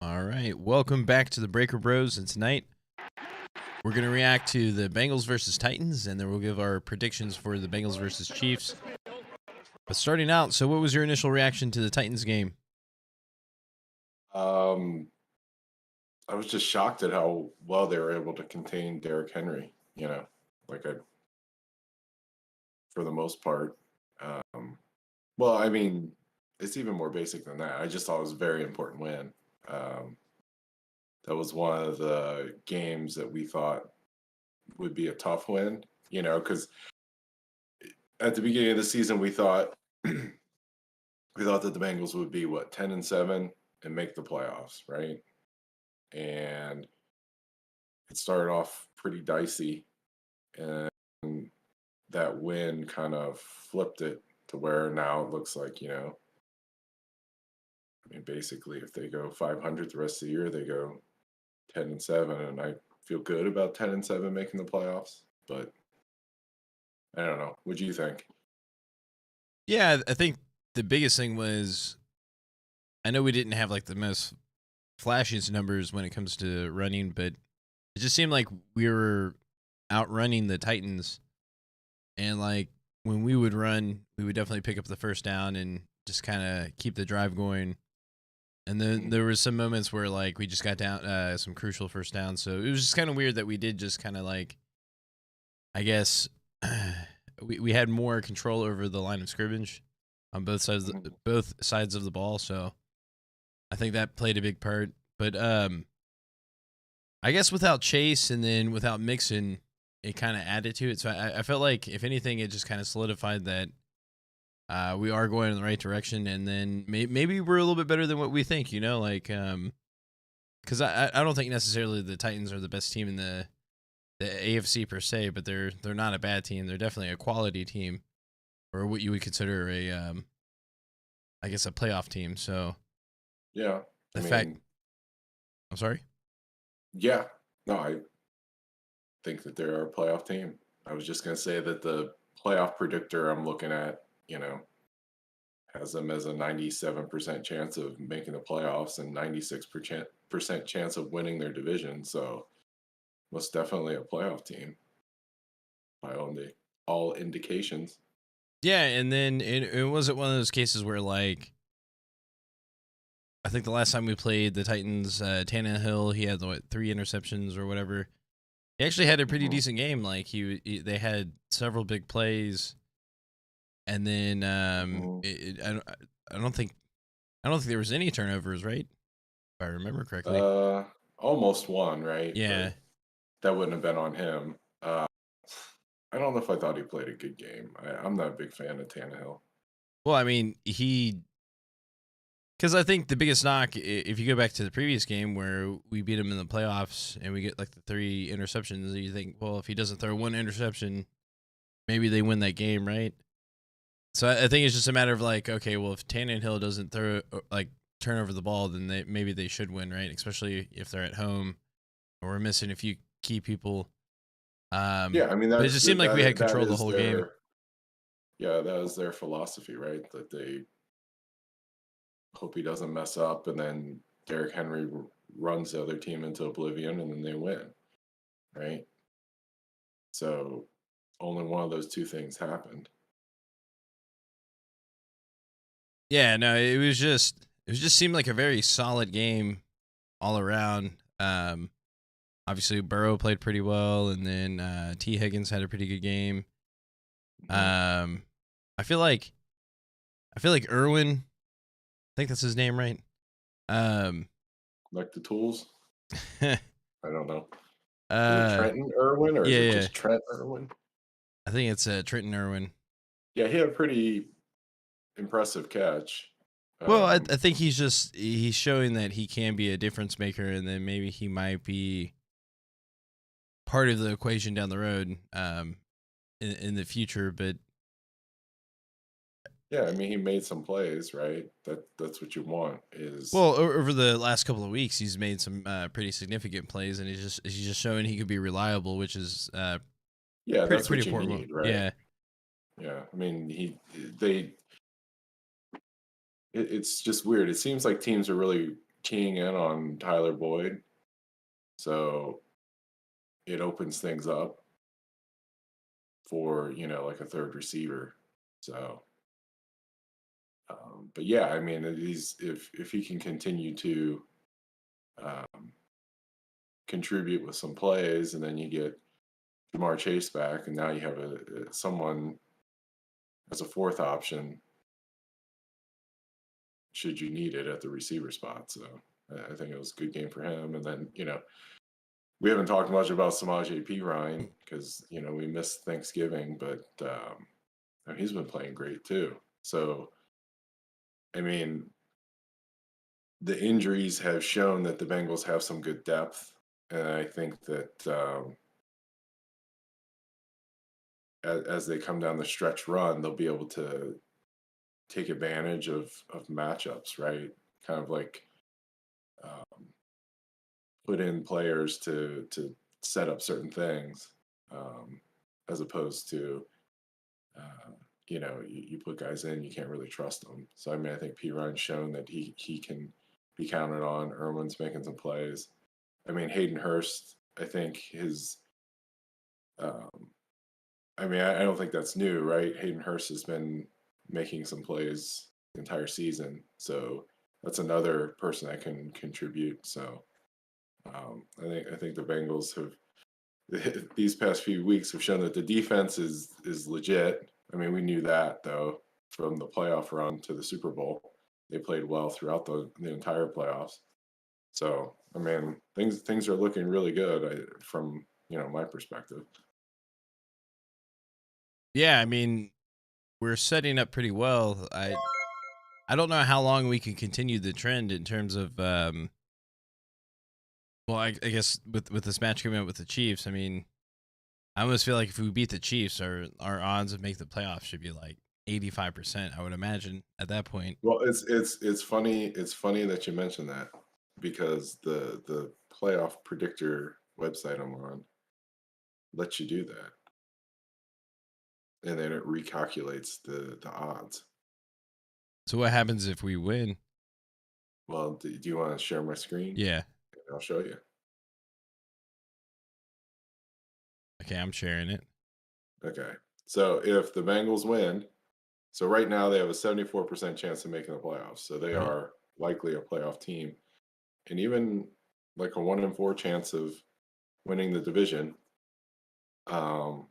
All right, welcome back to the Breaker Bros. And tonight we're going to react to the Bengals versus Titans, and then we'll give our predictions for the Bengals versus Chiefs. But starting out, so what was your initial reaction to the Titans game? I was just shocked at how well they were able to contain Derrick Henry. For the most part. Well, I mean, it's even more basic than that. I just thought it was a very important win. That was one of the games that we thought would be a tough win, because at the beginning of the season we thought that the Bengals would be 10-7 and make the playoffs, right? And it started off pretty dicey, and that win kind of flipped it to where now it looks like, basically if they go 500 the rest of the year, they go 10-7, and I feel good about 10-7 making the playoffs, but I don't know. What do you think? Yeah, I think the biggest thing was, I know we didn't have like the most flashiest numbers when it comes to running, but it just seemed like we were outrunning the Titans. And like when we would run, we would definitely pick up the first down and just kind of keep the drive going. And then there was some moments where like we just got down some crucial first downs. So it was just kind of weird that we did just kind of like, I guess we had more control over the line of scrimmage on both sides of the ball. So I think that played a big part. But I guess without Chase and then without Mixon, it kind of added to it. So I felt like, if anything, it just kind of solidified that we are going in the right direction. And then maybe we're a little bit better than what we think, because I don't think necessarily the Titans are the best team in the AFC per se, but they're not a bad team. They're definitely a quality team, or what you would consider I guess a playoff team. So yeah, I'm sorry. Yeah, no, I think that they're a playoff team. I was just going to say that the playoff predictor I'm looking at, has them as a 97% chance of making the playoffs and 96% chance of winning their division. So most definitely a playoff team by all indications. Yeah, and then it wasn't one of those cases where, like, I think the last time we played the Titans, Tannehill, he had 3 interceptions or whatever. He actually had a pretty decent game. Like they had several big plays, and then I don't think there was any turnovers, right? If I remember correctly. Almost one, right? Yeah, but that wouldn't have been on him. I don't know if I thought he played a good game. I'm not a big fan of Tannehill. well, I mean, because I think the biggest knock, if you go back to the previous game where we beat him in the playoffs and we get like the 3 interceptions, you think, well, if he doesn't throw 1 interception, maybe they win that game, right? So I think it's just a matter of like, okay, well, if Tannehill doesn't turn over the ball, then maybe they should win, right? Especially if they're at home or we're missing a few key people. Yeah, I mean, but it just seemed like we had control the whole game. Yeah, that is their philosophy, right? That they hope he doesn't mess up, and then Derrick Henry runs the other team into oblivion, and then they win, right? So only one of those two things happened. Yeah, no, it was just seemed like a very solid game all around. Obviously Burrow played pretty well, and then T. Higgins had a pretty good game. I feel like Irwin, I think that's his name, right? Like the tools? I don't know. Is it Trenton Irwin, or is it just Trent Irwin? I think it's Trenton Irwin. Yeah, he had a pretty impressive catch. Well, I think he's showing that he can be a difference maker, and then maybe he might be part of the equation down the road in the future. But yeah, I mean, he made some plays, right? That's what you want. Well, over the last couple of weeks, he's made some pretty significant plays, and he's just showing he could be reliable, which is that's pretty what important. You need, right? Yeah. I mean, it's just weird. It seems like teams are really keying in on Tyler Boyd, so it opens things up for like a third receiver. So, but yeah, I mean, he's if he can continue to um, contribute with some plays, and then you get Jamar Chase back, and now you have someone as a fourth option should you need it at the receiver spot. So I think it was a good game for him. And then we haven't talked much about Samaje Perine because we missed Thanksgiving, but he's been playing great too. So I mean, the injuries have shown that the Bengals have some good depth, and I think that as they come down the stretch run, they'll be able to take advantage of matchups, right? Kind of like um, put in players to set up certain things, as opposed to you put guys in, you can't really trust them. So I mean, I think P. Ryan's shown that he can be counted on. Irwin's making some plays. I mean, Hayden Hurst, I think his. Um, I mean, I don't think that's new, right? Hayden Hurst has been making some plays the entire season, so that's another person that can contribute. So I think the Bengals have these past few weeks have shown that the defense is legit. I mean, we knew that though from the playoff run to the Super Bowl. They played well throughout the entire playoffs. So I mean, things are looking really good from my perspective. Yeah, I mean, we're setting up pretty well. I don't know how long we can continue the trend in terms of well, I guess with this match coming up with the Chiefs, I mean, I almost feel like if we beat the Chiefs, our odds of make the playoffs should be like 85%. I would imagine at that point. Well, it's funny. It's funny that you mentioned that because the playoff predictor website I'm on lets you do that, and then it recalculates the odds. So what happens if we win? Well, do you want to share my screen? Yeah. I'll show you. Okay, I'm sharing it. Okay. So if the Bengals win, so right now they have a 74% chance of making the playoffs. So they Right. are likely a playoff team. And even like a 1 in 4 chance of winning the division. Um,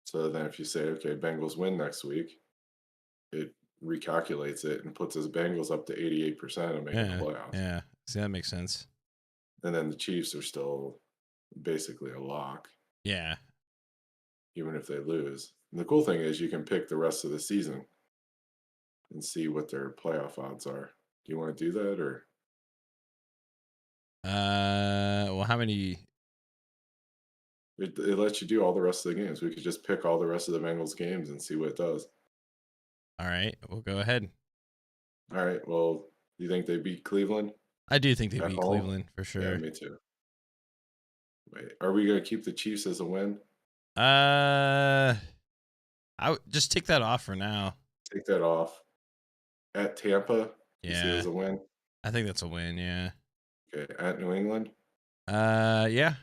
so then if you say, okay, Bengals win next week, it recalculates it and puts us Bengals up to 88% of making the Yeah. playoffs. Yeah. See, that makes sense. And then the Chiefs are still basically a lock, Yeah. even if they lose. And the cool thing is you can pick the rest of the season and see what their playoff odds are. Do you want to do that or? Well, how many? It lets you do all the rest of the games. We could just pick all the rest of the Bengals games and see what it does. All right, we'll go ahead. All right. Well, you think they beat Cleveland I do think they at beat home? Cleveland for Yeah, sure. me too. Wait, are we going to keep the Chiefs as a win? Uh, I would just take that off for now. Take that off. At Tampa, you see it Yeah, as a win? I think that's a win. Yeah. Okay. At New England, Yeah.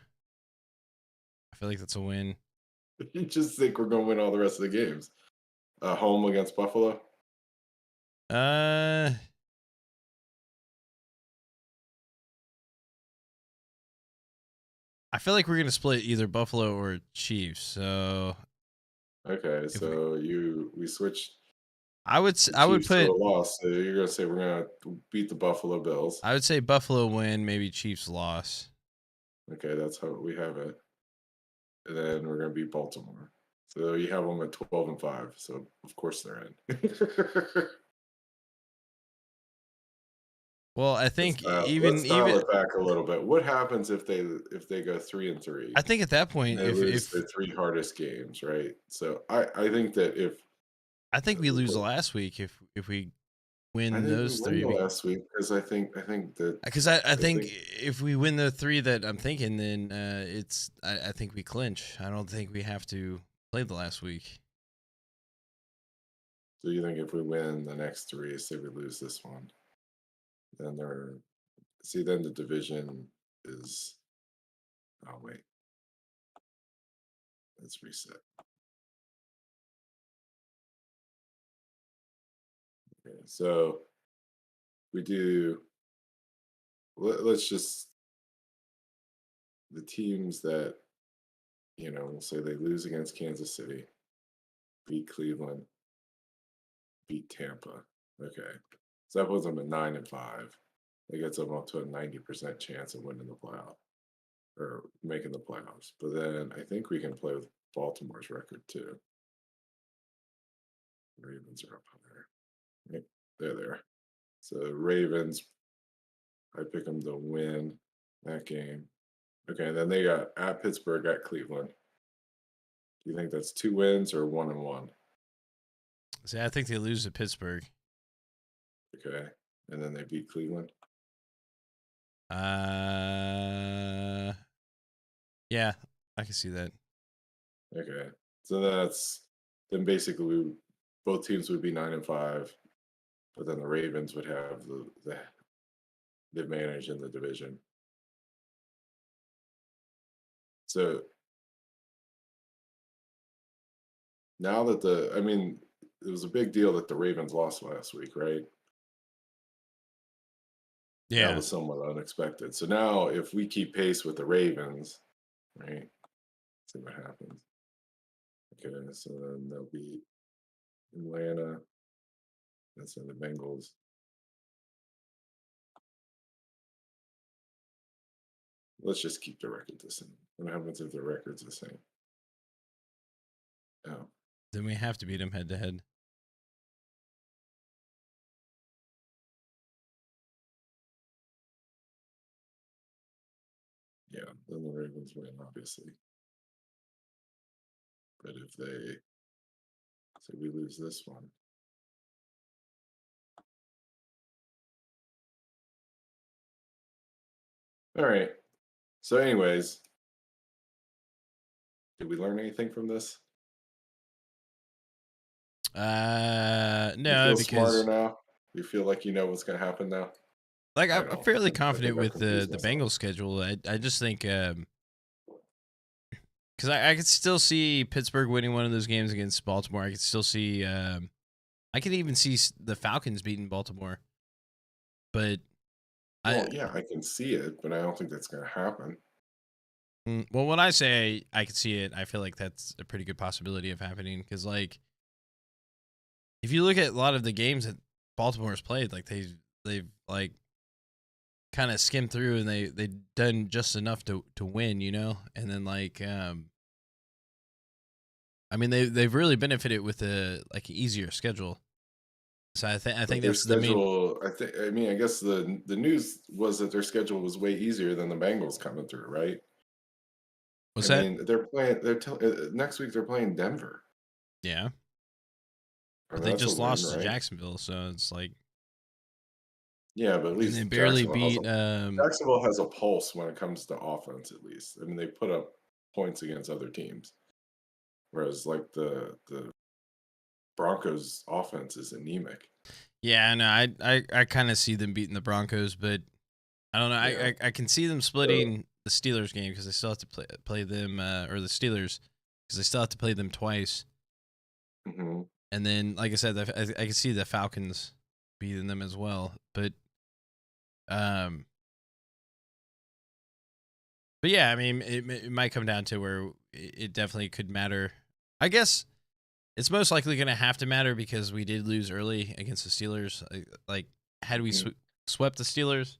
I feel like that's a win. you just think we're going to win all the rest of the games. Home against Buffalo? Uh, I feel like we're gonna split either Buffalo or Chiefs. So Okay. if we, So we switched the I would Chiefs to a put, loss. So you're going to say we're going to beat the Buffalo Bills. I would say Buffalo win, maybe Chiefs loss. Okay. That's how we have it. And then we're going to beat Baltimore. So you have them at 12-5. So of course they're in. Well, I think Let's dial even it back a little bit. What happens if they go 3-3 I think at that and point, they lose their three hardest games, right? So I think that if I think we lose last week if we I win think we those win the three. last week because I think that Because I I think think if we win the three that I'm thinking, then I think we clinch. I don't think we have to play the last week. so you think if we win the next three, say we lose this one, Then then the division is, oh wait, let's reset. Okay, so we do, let's just, the teams that, we'll say they lose against Kansas City, beat Cleveland, beat Tampa. Okay. So that puts them at 9-5. That gets them up to a 90% chance of winning the playoff or making the playoffs. But then I think we can play with Baltimore's record too. Ravens are up higher. Right. There they are. So Ravens, I pick them to win that game. Okay, then they got at Pittsburgh, at Cleveland. Do you think that's 2 wins or 1-1? See, I think they lose to Pittsburgh. Okay, and then they beat Cleveland. Yeah, I can see that. Okay, so then basically both teams would be 9-5, but then the Ravens would have the advantage in the division. So now that it was a big deal that the Ravens lost last week, right? Yeah. That was somewhat unexpected. So now if we keep pace with the Ravens, right? See what happens. Okay, so then they'll be Atlanta. That's in the Bengals. Let's just keep the record the same. What happens if the record's the same? Oh. Then we have to beat them head to head. Yeah, then the Ravens win, obviously. But if so we lose this one. All right. So, anyways, did we learn anything from this? No, You feel because smarter now. You feel like you know what's going to happen now. like I I'm don't. fairly I confident think I with the confused myself. Bengals schedule. I just think because I could still see Pittsburgh winning one of those games against Baltimore. I could still see I could even see the Falcons beating Baltimore. But Well, yeah, I can see it, but I don't think that's going to happen. Well, when I say I could see it, I feel like that's a pretty good possibility of happening because, like, if you look at a lot of the games that Baltimore's played, like they've like kind of skimmed through and they done just enough to win, and then like I mean they've really benefited with a like easier schedule. So I think But their that's the main. schedule, I guess the news was that their schedule was way easier than the Bengals coming through, right? What's I that? mean, next week they're playing Denver. Yeah, I but mean, they that's a just win, lost to right? Jacksonville, so it's like, Yeah, but at and they least barely beat. Jacksonville has a pulse when it comes to offense. At least, I mean, they put up points against other teams, whereas like the Broncos' offense is anemic. Yeah, no, I kind of see them beating the Broncos, but I don't know. Yeah. I can see them So, splitting the Steelers game because they still have to play them or the Steelers because they still have to play them twice. mhm. And then, like I said, I can see the Falcons beating them as well. Um, but yeah, I mean, it might come down to where it definitely could matter. I guess it's most likely going to have to matter because we did lose early against the Steelers. Like, had we Mhm. swept the Steelers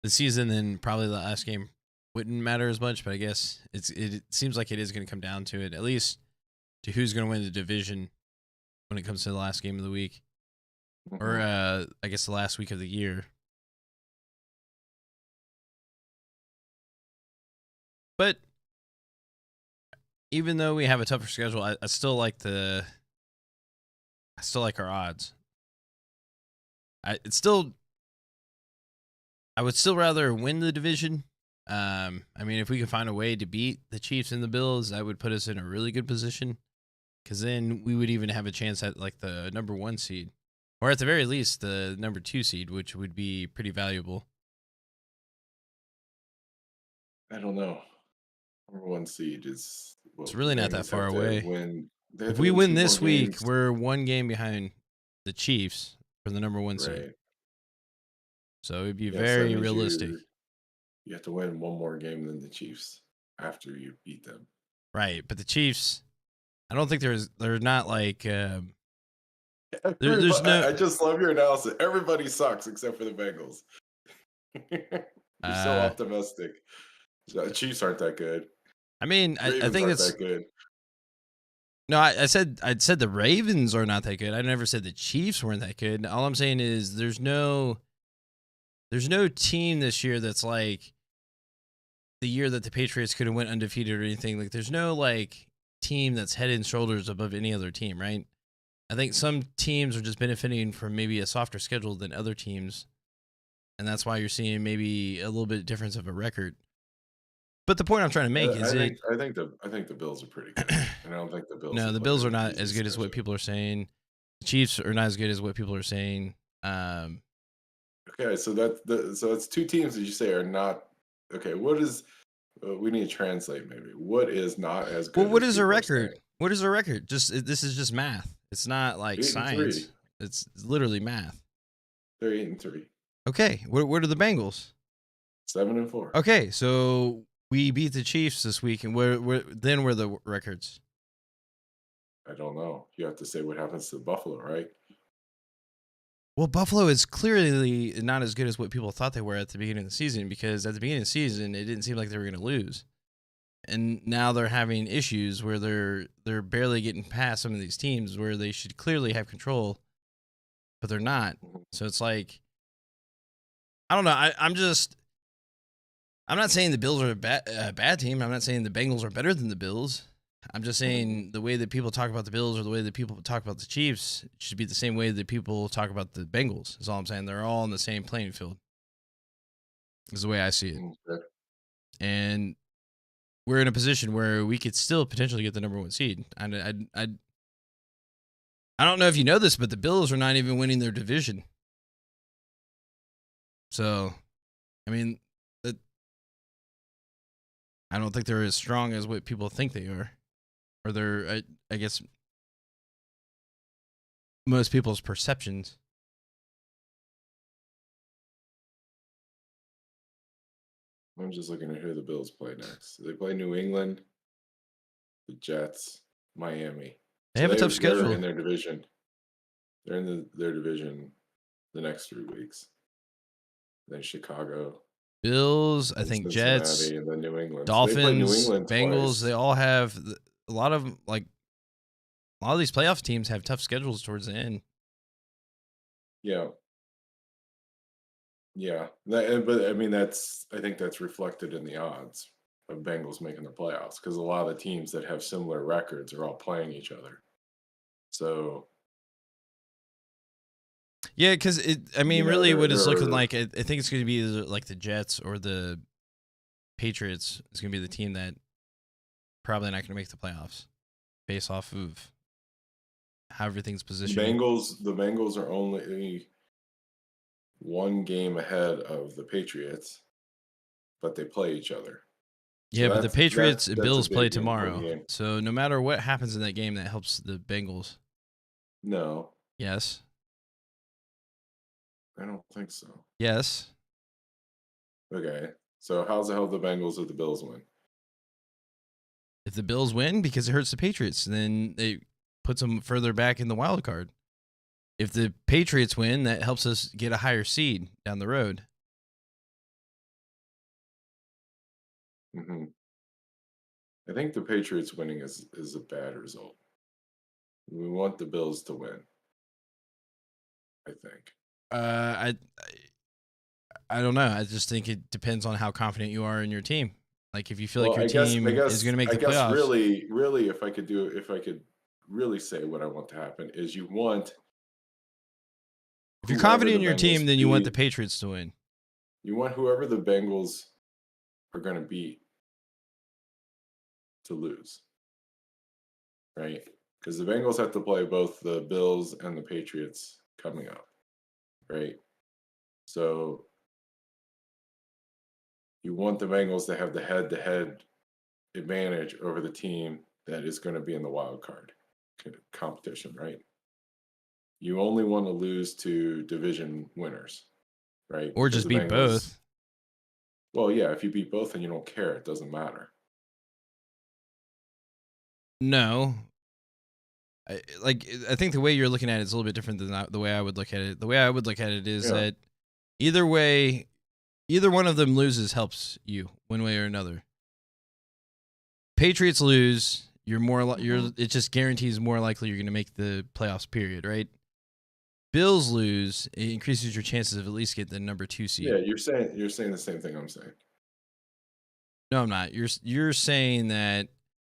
the season, then probably the last game wouldn't matter as much. But I guess it seems like it is going to come down to it, at least to who's going to win the division when it comes to the last game of the week, or Mhm. I guess the last week of the year. But even though we have a tougher schedule, I still like our odds. I would still rather win the division. I mean, if we could find a way to beat the Chiefs and the Bills, that would put us in a really good position. Because then we would even have a chance at like the number 1 seed. or at the very least, the number 2 seed, which would be pretty valuable. I don't know. Number 1 seed is It's well, the really not that Bengals far have to away. win. They have If to we win win 2 more this week, games, we're 1 game behind the Chiefs for the number 1 seed. right? So it'd be Yeah, so that very means realistic. you have to win 1 more game than the Chiefs after you beat them. Right, but the Chiefs, I don't think they're not like there's Everybody, no I just love your analysis. Everybody sucks except for the Bengals. You're so uh optimistic. The Chiefs aren't that good. I mean, I Ravens think aren't that's that good. no, I'd said the Ravens are not that good. I never said the Chiefs weren't that good. All I'm saying is there's no team this year that's like the year that the Patriots could have went undefeated or anything. Like there's no like team that's head and shoulders above any other team, right? I think some teams are just benefiting from maybe a softer schedule than other teams, and that's why you're seeing maybe a little bit difference of a record. But the point I'm trying to make is I think the Bills are pretty good, and I don't think the Bills no, have the played Bills are an not easy as good as what schedule. people are saying. The Chiefs are not as good as what people are saying. Okay, so that's 2 teams that you say are not okay. What is we need to translate maybe. What is not as Well, good what as is a people are record? saying? What is a record? This is just math. It's not like 8-3. science. It's literally math. They're 8-3. Okay, what are the Bengals? 7-4. Okay, so we beat the Chiefs this week, and where were the records? I don't know. You have to say what happens to Buffalo, right? Well, Buffalo is clearly not as good as what people thought they were at the beginning of the season, because at the beginning of the season, it didn't seem like they were going to lose. And now they're having issues where they're barely getting past some of these teams where they should clearly have control, but they're not. Mhm. So it's like, I don't know. I'm not saying the Bills are a bad team. I'm not saying the Bengals are better than the Bills. I'm just saying the way that people talk about the Bills or the way that people talk about the Chiefs should be the same way that people talk about the Bengals. Is all I'm saying. They're all on the same playing field. Is the way I see it. Okay. And we're in a position where we could still potentially get the number 1 seed. I don't know if you know this, but the Bills are not even winning their division. So, I mean, I don't think they're as strong as what people think they are. Or they're, I guess, most people's perceptions. I'm just looking at who the Bills play next. They play New England, the Jets, Miami. They So have a tough they're schedule. in their division. They're in their division the next 3 weeks. Then Chicago, Bills, I then think Jets, Cincinnati, and then New England. So they play New Dolphins, England Bengals. They twice. all have a lot of a lot of these playoff teams have tough schedules towards the end. Yeah. Yeah. But I mean, I think that's reflected in the odds of Bengals making the playoffs because a lot of the teams that have similar records are all playing each other. So, Yeah, because I mean, really, what it's looking they're like, I think it's going to be like the Jets or the Patriots is going to be the team that probably not going to make the playoffs based off of how everything's positioned. The Bengals are only 1 game ahead of the Patriots, but they play each other. So Yeah, but the Patriots and that's a Bills play big important tomorrow. game. So no matter what happens in that game, that helps the Bengals. No, Yes. I don't think so. Yes. Okay. So how's the hell the Bengals if the Bills win? If the Bills win, because it hurts the Patriots, then it puts them further back in the wild card. If the Patriots win, that helps us get a higher seed down the road. Hmm. I think the Patriots winning is a bad result. We want the Bills to win. I think. I don't know. I just think it depends on how confident you are in your team. Like if you feel like Well, your team is going to make the playoffs. really, if I could really say what I want to happen is you want If you're whoever confident the in your Bengals team, then you want the beat. Patriots to win. You want whoever the Bengals are going to beat to lose, right? Because the Bengals have to play both the Bills and the Patriots coming up, right? So you want the Bengals to have the head-to-head advantage over the team that is going to be in the wild card competition, right? You only want to lose to division winners, right? Or Because just the beat Bengals, both. well, yeah, if you beat both and you don't care, it doesn't matter. No. I think the way you're looking at it is a little bit different than the way I would look at it. The way I would look at it is Yeah. that either way, either one of them loses helps you one way or another. Patriots lose, it just guarantees more likely you're going to make the playoffs, period, right? Bills lose, it increases your chances of at least getting the number 2 seed. Yeah, you're saying the same thing I'm saying. No, I'm not. You're saying that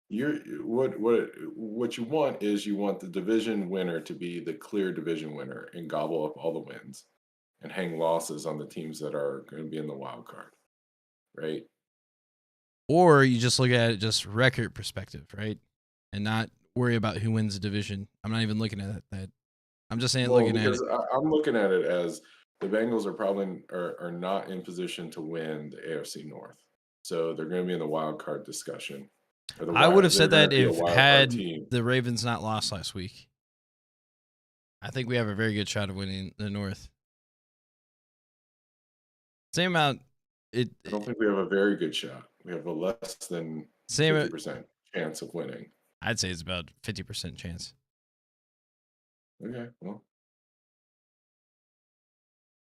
You're what you want is you want the division winner to be the clear division winner and gobble up all the wins and hang losses on the teams that are going to be in the wild card, right? or you just look at it just record perspective, right? And not worry about who wins the division. I'm not even looking at that. I'm just saying Well, looking at it. because I'm looking at it as the Bengals are probably are not in position to win the AFC North, so they're going to be in the wild card discussion. Or I would have they're said going that to be a if wild card had team. the Ravens not lost last week. I think we have a very good shot of winning the North. Same amount. I don't think we have a very good shot. We have a less than Same. 50% chance of winning. I'd say it's about 50% chance. Okay, well,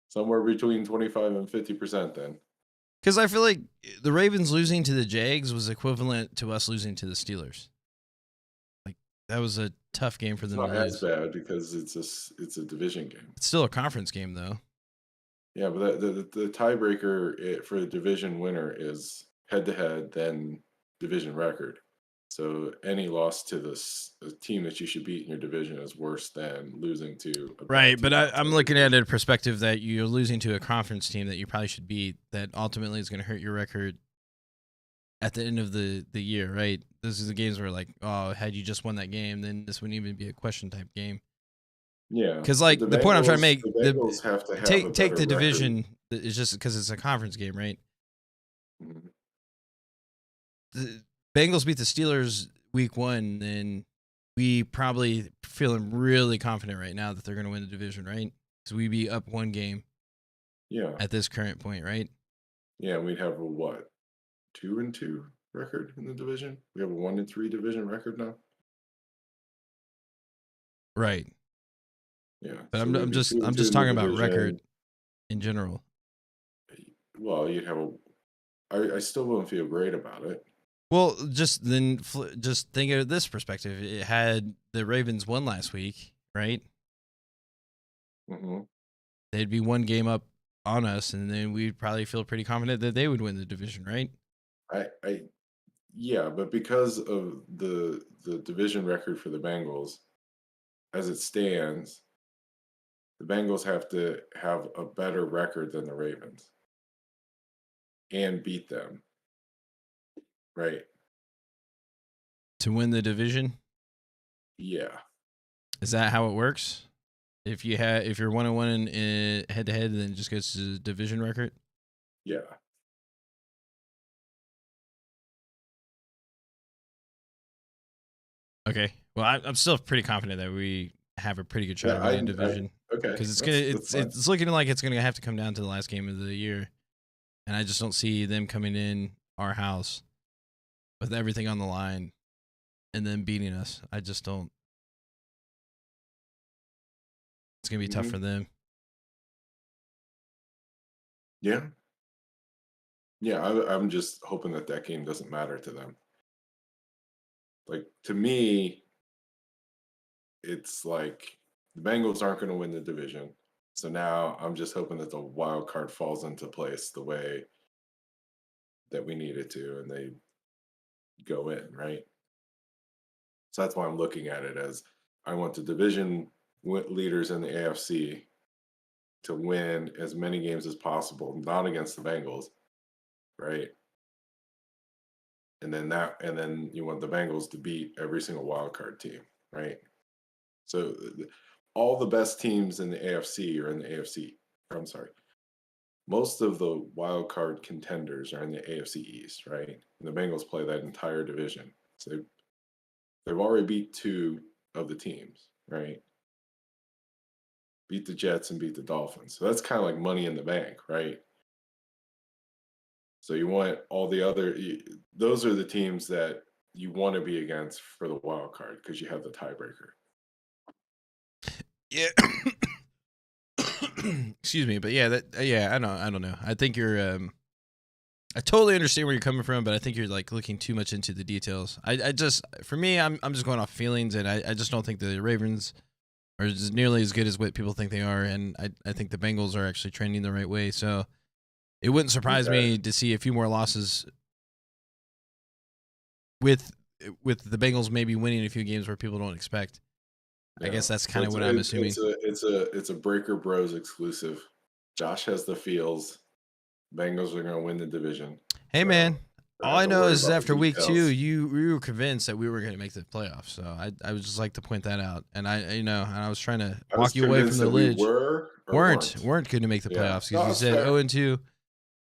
somewhere between 25 and 50% then. Because I feel like the Ravens losing to the Jags was equivalent to us losing to the Steelers. Like that was a tough game for It's them to not as lose. bad because it's a division game. It's still a conference game though. Yeah, but the tiebreaker for the division winner is head to head, then division record. So any loss to this team that you should beat in your division is worse than losing to a bad Right, team but outside I'm your looking at division. a perspective that you're losing to a conference team that you probably should beat. That ultimately is going to hurt your record at the end of the year, right? This is the games where like, oh, had you just won that game, then this wouldn't even be a question type game. Yeah, Because but like the point I'm trying to make, The Bengals have to have a take better the record. division. It's just because it's a conference game, right? Mhm. The Bengals beat the Steelers week 1, then we probably feeling really confident right now that they're going to win the division, right? Because we'd be up 1 game Yeah, at this current point, right? yeah, we'd have a what, 2-2 record in the division. We have a 1-3 division record now. Right. Yeah, But so we'd be two and I'm two just in the talking about record division. in general. Well, you'd have a. I still wouldn't feel great about it. Well, just then, just think of this perspective. It had the Ravens won last week, right? Hmm. They'd be 1 game up on us, and then we'd probably feel pretty confident that they would win the division, right? I yeah, but because of the division record for the Bengals, as it stands, the Bengals have to have a better record than the Ravens and beat them, right? To win the division, Yeah, is that how it works? If you're 1-1 in head to head, then it just goes to the division record. yeah. Okay. Well, I'm still pretty confident that we have a pretty good shot Yeah, of winning division okay, because that's fine. it's looking like it's gonna have to come down to the last game of the year, and I just don't see them coming in our house with everything on the line and then beating us. I just don't. It's gonna be tough Hmm. for them. Yeah, yeah. I'm just hoping that that game doesn't matter to them. Like to me, it's like the Bengals aren't going to win the division. So now I'm just hoping that the wild card falls into place the way that we need it to and they go in, right? So that's why I'm looking at it as I want the division leaders in the AFC to win as many games as possible, not against the Bengals, right? And then you want the Bengals to beat every single wild card team, right? So all the best teams in the AFC are in the AFC. I'm sorry. Most of the wild card contenders are in the AFC East, right? And the Bengals play that entire division. So they've already beat two of the teams, right? Beat the Jets and beat the Dolphins. So that's kind of like money in the bank, right? So you want all the other, those are the teams that you want to be against for the wild card because you have the tiebreaker. Yeah. Excuse me, but yeah, I don't know. I think you're I totally understand where you're coming from, but I think you're like looking too much into the details. I just for me, I'm just going off feelings, and I just don't think the Ravens are just nearly as good as what people think they are, and I think the Bengals are actually trending the right way. So it wouldn't surprise Okay. me to see a few more losses with the Bengals maybe winning a few games where people don't expect. I Yeah. guess that's So kind of what I'm assuming. it's a Breaker Bros exclusive. Josh has the feels. Bengals are going to win the division. Hey man, So don't all have I to know worry is about the after week 2, details. you were convinced that we were going to make the playoffs. So I would just like to point that out. And I was trying to I was walk you away from convinced the that we ledge. were or Weren't weren't. weren't going to make the Yeah. playoffs because No, you that's said fair. 0-2,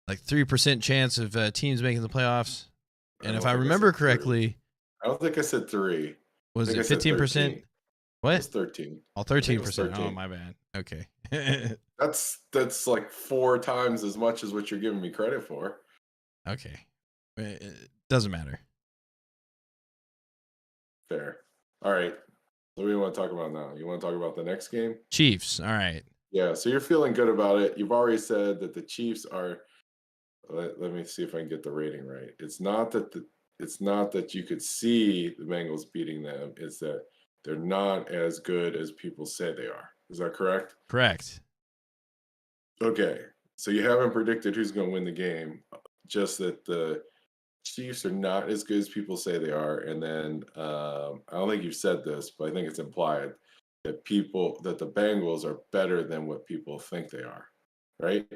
like 3% chance of teams making the playoffs. I And if don't I think I remember said 3. correctly, I don't think I said 3. I was think I it said 15%? 13. It What? was 13. Oh, I think it was 13%. Oh, 13. my bad. Okay. That's like 4 times as much as what you're giving me credit for. Okay. It doesn't matter. Fair. All right. So what do you want to talk about now? You want to talk about the next game? Chiefs. All right. Yeah, so you're feeling good about it. You've already said that the Chiefs are let me see if I can get the rating right. It's not that you could see the Bengals beating them, it's that they're not as good as people say they are. Is that correct? Correct. Okay. So you haven't predicted who's going to win the game, just that the Chiefs are not as good as people say they are. And then I don't think you've said this, but I think it's implied that the Bengals are better than what people think they are. Right?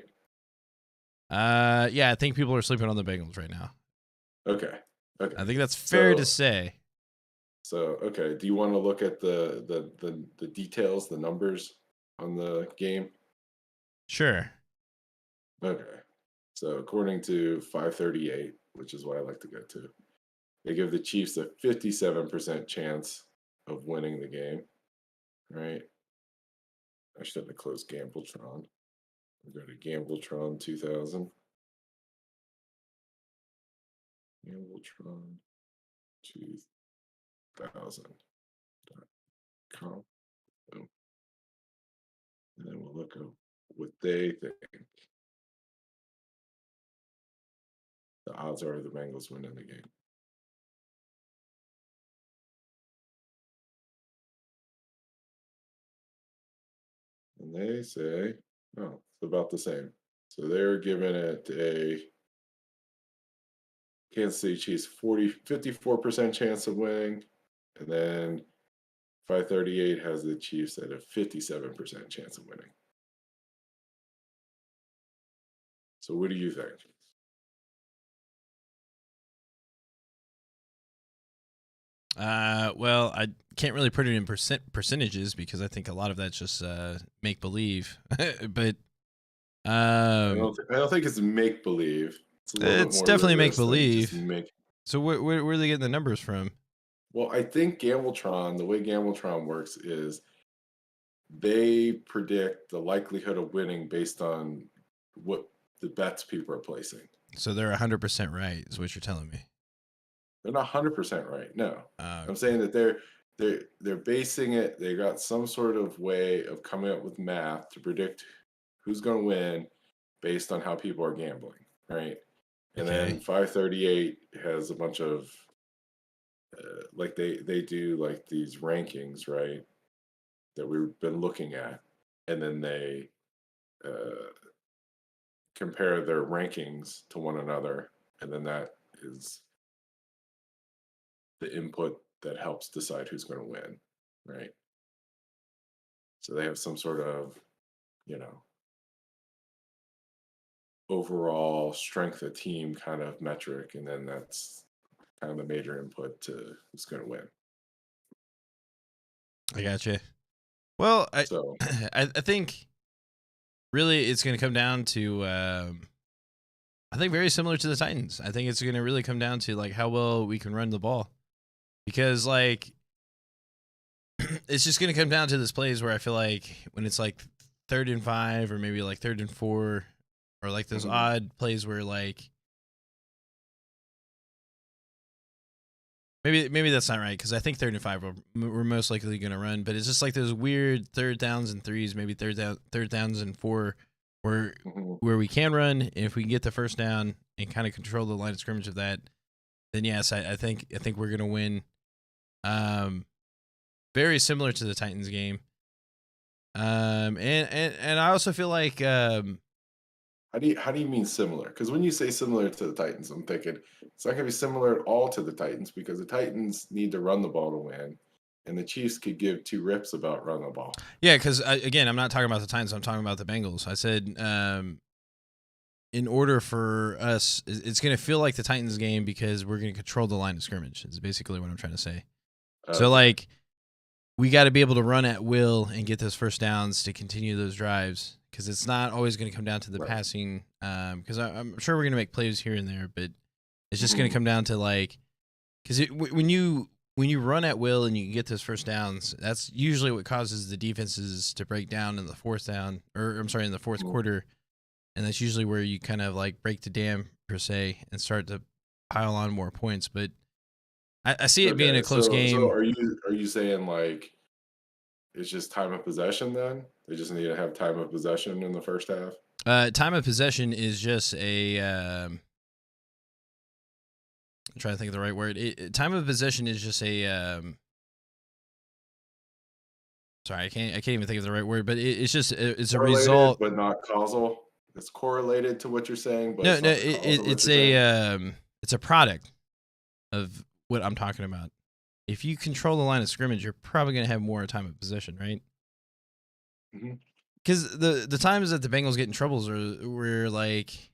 Yeah, I think people are sleeping on the Bengals right now. Okay. Okay. I think that's fair to So say. okay. Do you want to look at the details, the numbers on the game? Sure. Okay. So according to 538, which is what I like to go to, they give the Chiefs a 57% chance of winning the game. Right? I shouldn't have closed Gambletron. We'll go to Gambletron 2000. Gambletron 2000.com. Boom. And then we'll look up what they think the odds are the Bengals winning the game. And they say, oh, it's about the same. So they're giving it a Kansas City Chiefs 54% chance of winning. And then 538 has the Chiefs at a 57% chance of winning. So what do you think? Well, I can't really put it in percentages because I think a lot of that's just make believe. But I don't think it's make believe. It's a little bit it's more definitely make rigorous than just believe. make. So where are they getting the numbers from? Well, I think Gambletron, the way Gambletron works is they predict the likelihood of winning based on what the bets people are placing. So they're 100% right, is what you're telling me. They're not 100% right. No, I'm Okay. saying that they're basing it. They got some sort of way of coming up with math to predict who's going to win based on how people are gambling, right? And then Okay. 538 has a bunch of like they do like these rankings, right? That we've been looking at, and then they uh, compare their rankings to one another, and then that is the input that helps decide who's going to win, right? So they have some sort of, you know, overall strength of team kind of metric, and then that's kind of the major input to who's going to win. I gotcha. Well, So, I think really it's going to come down to I think very similar to the Titans. I think it's going to really come down to like how well we can run the ball because like it's just going to come down to this plays where I feel like when it's like 3rd and 5 or maybe like 3rd and 4 or like those mhm, odd plays where like maybe that's not right because I think 3rd and 5 we're most likely going to run, but it's just like those weird 3rd downs and 3s, maybe third downs and 4 where mhm. where we can run. And if we can get the first down and kind of control the line of scrimmage of that, then yes, I think we're going to win. Um, very similar to the Titans game. And I also feel like How do you mean similar? Because when you say similar to the Titans, I'm thinking it's not going to be similar at all to the Titans because the Titans need to run the ball to win, and the Chiefs could give two rips about running the ball. yeah, because again, I'm not talking about the Titans. I'm talking about the Bengals. I said in order for us, it's going to feel like the Titans game because we're going to control the line of scrimmage. Is basically what I'm trying to say. So Okay, like we got to be able to run at will and get those first downs to continue those drives because it's not always going to come down to the right. passing. Because I'm sure we're going to make plays here and there, but it's just going to Mhm. come down to like because when you run at will and you get those first downs, that's usually what causes the defenses to break down in the fourth down, or I'm sorry, in the fourth Mhm. quarter, and that's usually where you kind of like break the dam per se and start to pile on more points. But I see it being Okay, a close so game. are you saying like it's just time of possession then? They just need to have time of possession in the first half? Time of possession is just a. I'm trying to think of the right word. Time of possession is just a. Sorry, I can't even think of the right word, but it's just it's a Correlated, result. but not causal. It's correlated to what you're saying, but No, it's no, not the cause of what it's you're saying. it's a product of what I'm talking about. If you control the line of scrimmage, you're probably going to have more time of possession, right? Mhm. Because the times that the Bengals get in troubles are where like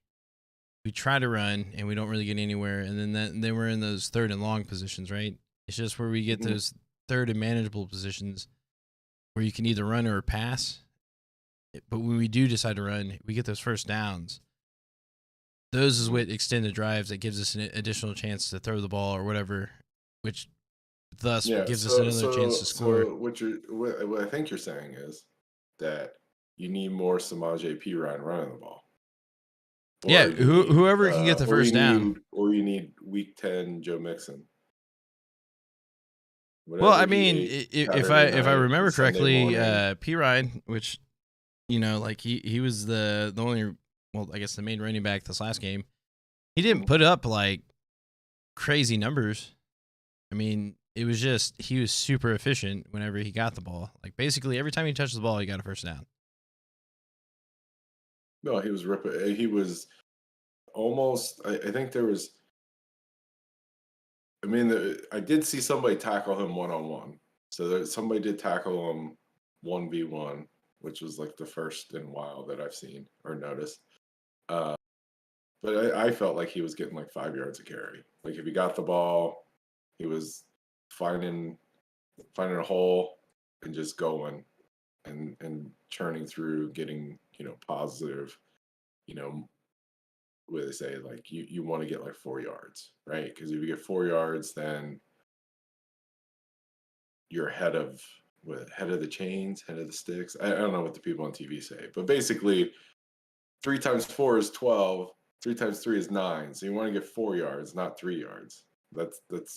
we try to run and we don't really get anywhere, and then we're in those 3rd and long positions, right? It's just where we get Mhm. those third and manageable positions where you can either run or pass. But when we do decide to run, we get those first downs. Those is Mhm. what extended drives that gives us an additional chance to throw the ball or whatever, which thus Yeah, gives us so another chance so to score. so what I think you're saying is that you need more Samaj P. Ryan running the ball, Yeah, whoever can get the first down. or you need Week 10 Joe Mixon, Well, whatever I he mean, ate I Saturday if I night and remember Sunday correctly, morning. P Ryan, which like he was the only, well, I guess the main running back this last game. He didn't Mhm. put up like crazy numbers. I mean, it was just he was super efficient whenever he got the ball. Like basically every time he touched the ball, he got a first down. No, he was ripping. He was almost. I think there was. I mean, I did see somebody tackle him one on one. So somebody did tackle him 1v1, which was like the first in a while that I've seen or noticed. Uh, but I felt like he was getting like 5 yards of carry. Like if he got the ball, he was finding finding a hole and just going and churning through, getting positive. You know, where they say like you want to get like 4 yards, right? Because if you get 4 yards, then you're head of the chains, head of the sticks. I don't know what the people on TV say, but basically, 3 times 4 is 12. 3 times 3 is 9. So you want to get 4 yards, not 3 yards. That's what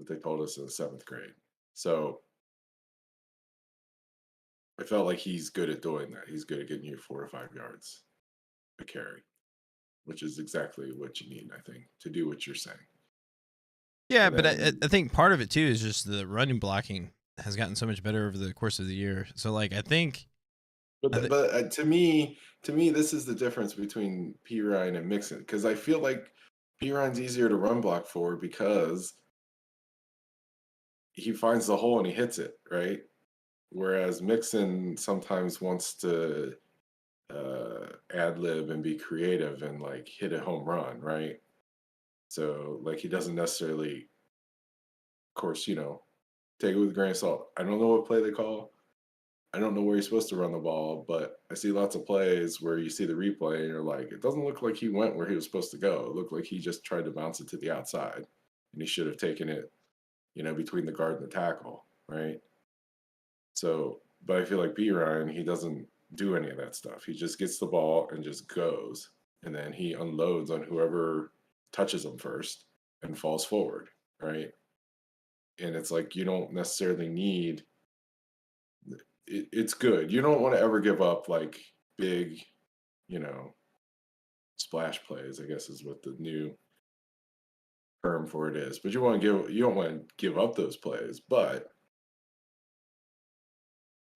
they told us in the seventh grade. So I felt like he's good at doing that. He's good at getting you 4 or 5 yards a carry, which is exactly what you need, I think, to do what you're saying. Yeah, And but then, I think part of it too is just the running blocking has gotten so much better over the course of the year. So like but I think to me, this is the difference between P Ryan and Mixon because I feel like P Ryan's easier to run block for because he finds the hole and he hits it right. Whereas Mixon sometimes wants to ad lib and be creative and like hit a home run, right? So like he doesn't necessarily, of course, take it with a grain of salt. I don't know what play they call. I don't know where he's supposed to run the ball, but I see lots of plays where you see the replay and you're like, it doesn't look like he went where he was supposed to go. It looked like he just tried to bounce it to the outside, and he should have taken it, between the guard and the tackle, right? So, but I feel like B Ryan, he doesn't do any of that stuff. He just gets the ball and just goes, and then he unloads on whoever touches him first and falls forward, right? And it's like you don't necessarily need. It's good. You don't want to ever give up like big, you know, splash plays. I guess is what the new term for it is. But you don't want to give up those plays, but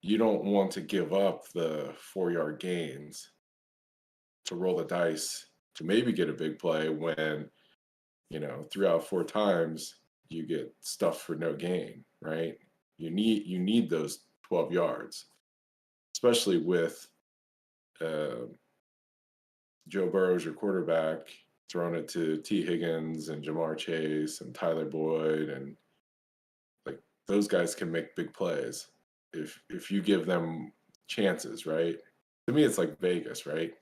you don't want to give up the 4 yard gains to roll the dice to maybe get a big play when 3 out of 4 times you get stuff for no gain, right? You need those 12 yards, especially with uh, Joe Burrow's your quarterback, throwing it to T. Higgins and Jamar Chase and Tyler Boyd, and like those guys can make big plays if you give them chances, right? To me, it's like Vegas, right?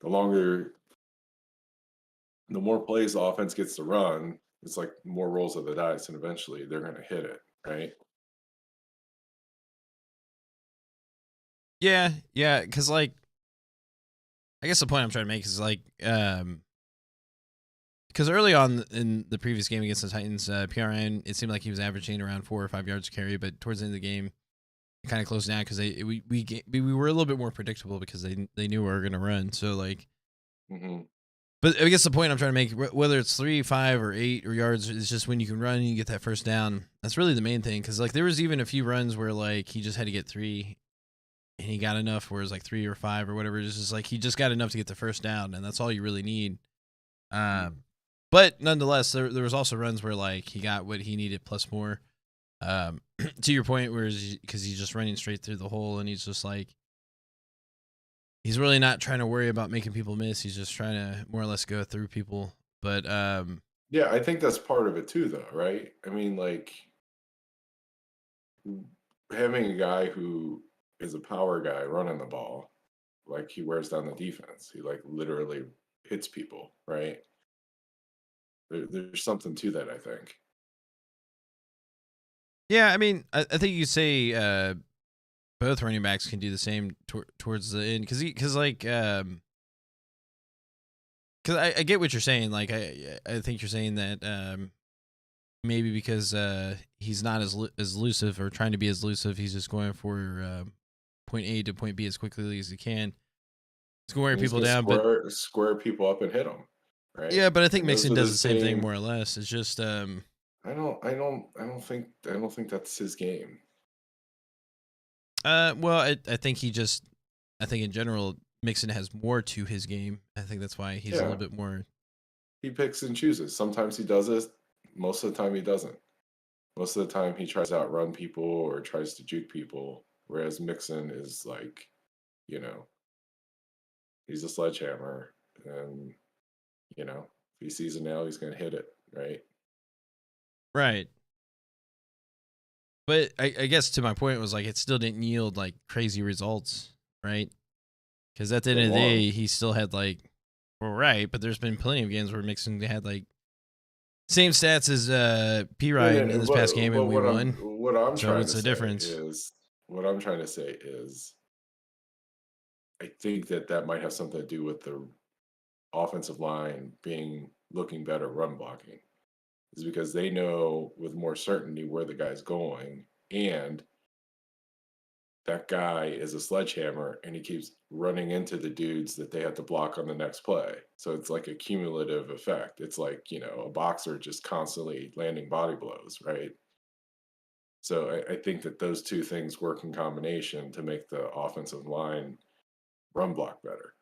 The longer, the more plays the offense gets to run, it's like more rolls of the dice, and eventually they're going to hit it, right? Yeah, yeah, because like I guess the point I'm trying to make is like because early on in the previous game against the Titans, PRN, it seemed like he was averaging around 4 or 5 yards a carry, but towards the end of the game, it kind of closed down because we were a little bit more predictable because they knew we were going to run. So like, but I guess the point I'm trying to make, whether it's 3, 5, or 8 or yards, is just when you can run and you get that first down. That's really the main thing. Because like there was even a few runs where like he just had to get 3, and he got enough where it was like 3 or 5 or whatever. It's just like he just got enough to get the first down, and that's all you really need. But nonetheless, there was also runs where like he got what he needed plus more. To your point, where because he's just running straight through the hole, and he's just like he's really not trying to worry about making people miss. He's just trying to more or less go through people. But yeah, I think that's part of it too, though, right? I mean, like having a guy who is a power guy running the ball, like he wears down the defense. He like literally hits people, right? There's something to that, I think. yeah, I mean, I think you say both running backs can do the same towards the end because I get what you're saying. Like I think you're saying that maybe because he's not as elusive or trying to be as elusive, he's just going for point A to point B as quickly as he can. He's going to wear people down, but square people up and hit them, right? yeah, but I think And those Mixon are does the the same thing same. more or less. It's just I don't think that's his game. well, I think I think in general Mixon has more to his game. I think that's why he's a little Yeah, bit more. he picks and chooses. Sometimes he does it. Most of the time he doesn't. Most of the time he tries to outrun people or tries to juke people. Whereas Mixon is like, you know, he's a sledgehammer, and if he sees a nail, he's gonna hit it, right? Right. But I guess to my point was like it still didn't yield like crazy results, right? Because at the end For of the long. day, he still had like, well, right. But there's been plenty of games where Mixon had like same stats as P No, no, Ryan in no. this past game, But and we what I'm won. what I'm So trying what's to the say difference? is what I'm trying to say is I think that might have something to do with the offensive line looking better run blocking. Is because they know with more certainty where the guy's going, and that guy is a sledgehammer and he keeps running into the dudes that they have to block on the next play. So it's like a cumulative effect. It's like, a boxer just constantly landing body blows, right? So I think that those two things work in combination to make the offensive line run block better.